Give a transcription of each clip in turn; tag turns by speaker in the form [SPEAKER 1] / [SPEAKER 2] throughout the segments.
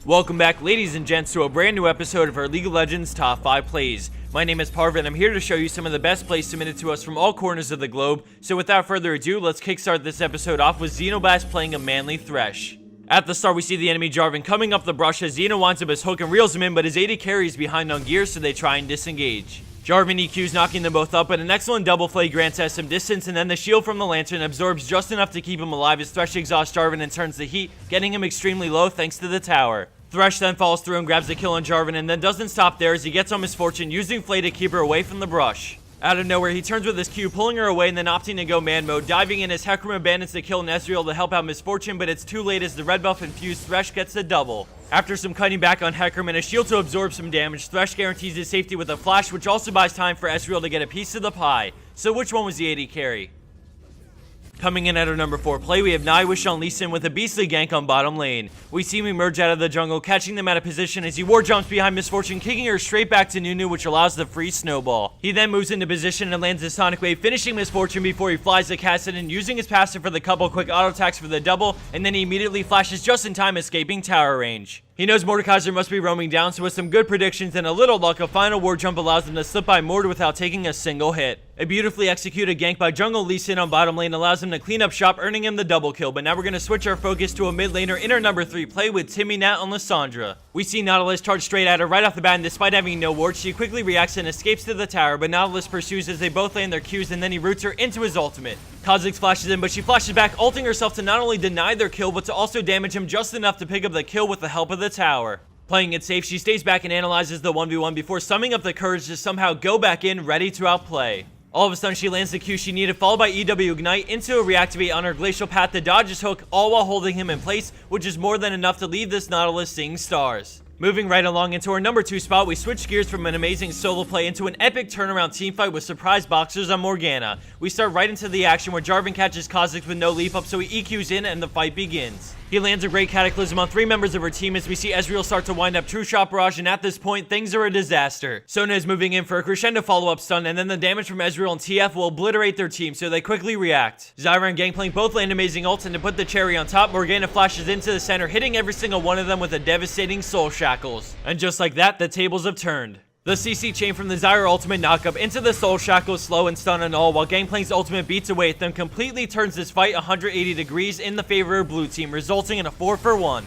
[SPEAKER 1] Welcome back, ladies and gents, to a brand new episode of our League of Legends Top 5 Plays. My name is Parv, and I'm here to show you some of the best plays submitted to us from all corners of the globe. So without further ado, let's kickstart this episode off with Xenobass playing a Manly Thresh. At the start, we see the enemy Jarvan coming up the brush as Xeno winds up his hook and reels him in, but his AD carries behind on gear, so they try and disengage. Jarvan EQs knocking them both up, but an excellent double play grants us some distance, and then the shield from the Lantern absorbs just enough to keep him alive as Thresh exhausts Jarvan and turns the heat, getting him extremely low thanks to the tower. Thresh then follows through and grabs the kill on Jarvan, and then doesn't stop there as he gets on Miss Fortune, using Flay to keep her away from the brush. Out of nowhere, he turns with his Q, pulling her away and then opting to go man mode, diving in as Hecarim abandons the kill on Ezreal to help out Miss Fortune, but it's too late as the red buff infused Thresh gets the double. After some cutting back on Hecarim and a shield to absorb some damage, Thresh guarantees his safety with a flash, which also buys time for Ezreal to get a piece of the pie. So which one was the AD carry? Coming in at our number 4 play, we have Nai with Sean Lee Sin with a beastly gank on bottom lane. We see him emerge out of the jungle, catching them out of position as he war jumps behind Miss Fortune, kicking her straight back to Nunu, which allows the free snowball. He then moves into position and lands a Sonic Wave, finishing Miss Fortune before he flies the Kassadin, using his passive for the couple quick auto attacks for the double, and then he immediately flashes just in time, escaping tower range. He knows Mordekaiser must be roaming down, so with some good predictions and a little luck, a final war jump allows him to slip by Mord without taking a single hit. A beautifully executed gank by Jungle Lee Sin on bottom lane allows him to clean up shop, earning him the double kill, but now we're going to switch our focus to a mid laner in our number 3 play with Timmy Nat on Lissandra. We see Nautilus charge straight at her right off the bat, and despite having no ward, she quickly reacts and escapes to the tower, but Nautilus pursues as they both land their Qs, and then he roots her into his ultimate. Kha'Zix flashes in, but she flashes back, ulting herself to not only deny their kill, but to also damage him just enough to pick up the kill with the help of the tower. Playing it safe, she stays back and analyzes the 1v1 before summing up the courage to somehow go back in, ready to outplay. All of a sudden, she lands the Q she needed, followed by EW Ignite into a reactivate on her Glacial Path to dodge his hook, all while holding him in place, which is more than enough to leave this Nautilus seeing stars. Moving right along into our number 2 spot, we switch gears from an amazing solo play into an epic turnaround teamfight with surprise boxers on Morgana. We start right into the action where Jarvan catches Kha'Zix with no leap up, so he EQs in and the fight begins. He lands a great Cataclysm on 3 members of her team as we see Ezreal start to wind up True Shot Barrage, and at this point, things are a disaster. Sona is moving in for a crescendo follow-up stun, and then the damage from Ezreal and TF will obliterate their team, so they quickly react. Zyra and Gangplank both land amazing ults, and to put the cherry on top, Morgana flashes into the center, hitting every single one of them with a devastating Soul Shackles. And just like that, the tables have turned. The CC chain from the Zyra ultimate knockup into the Soul Shackles slow and stun and all, while Gangplank's ultimate beats away at them, completely turns this fight 180 degrees in the favor of blue team, resulting in a 4-for-1.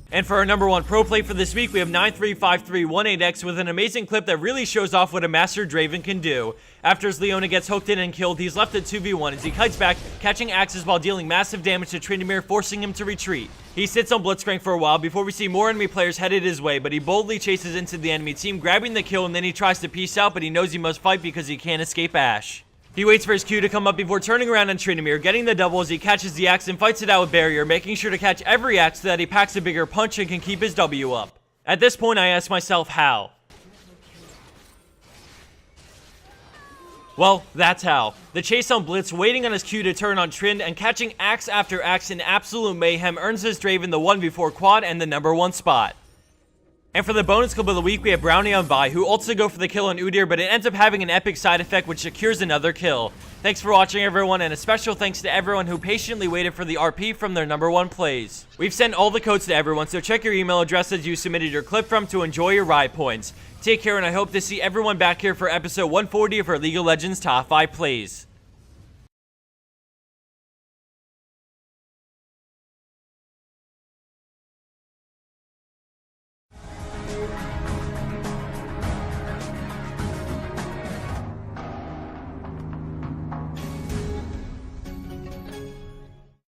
[SPEAKER 1] And for our number 1 pro play for this week, we have 935318X with an amazing clip that really shows off what a Master Draven can do. After his Leona gets hooked in and killed, he's left at 2v1 as he kites back, catching axes while dealing massive damage to Tryndamere, forcing him to retreat. He sits on Blitzcrank for a while before we see more enemy players headed his way, but he boldly chases into the enemy team, grabbing the kill, and then he tries to peace out, but he knows he must fight because he can't escape Ashe. He waits for his Q to come up before turning around on Tryndamere, getting the double as he catches the axe and fights it out with Barrier, making sure to catch every axe so that he packs a bigger punch and can keep his W up. At this point, I ask myself, how? Well, that's how. The chase on Blitz, waiting on his Q to turn on Trynd, and catching axe after axe in absolute mayhem earns his Draven the 1v4 quad and the number 1 spot. And for the bonus clip of the week, we have Brownie on Vi, who ults to go for the kill on Udyr, but it ends up having an epic side effect which secures another kill. Thanks for watching, everyone, and a special thanks to everyone who patiently waited for the RP from their number 1 plays. We've sent all the codes to everyone, so check your email addresses you submitted your clip from to enjoy your ride points. Take care, and I hope to see everyone back here for episode 140 of our League of Legends Top 5 Plays.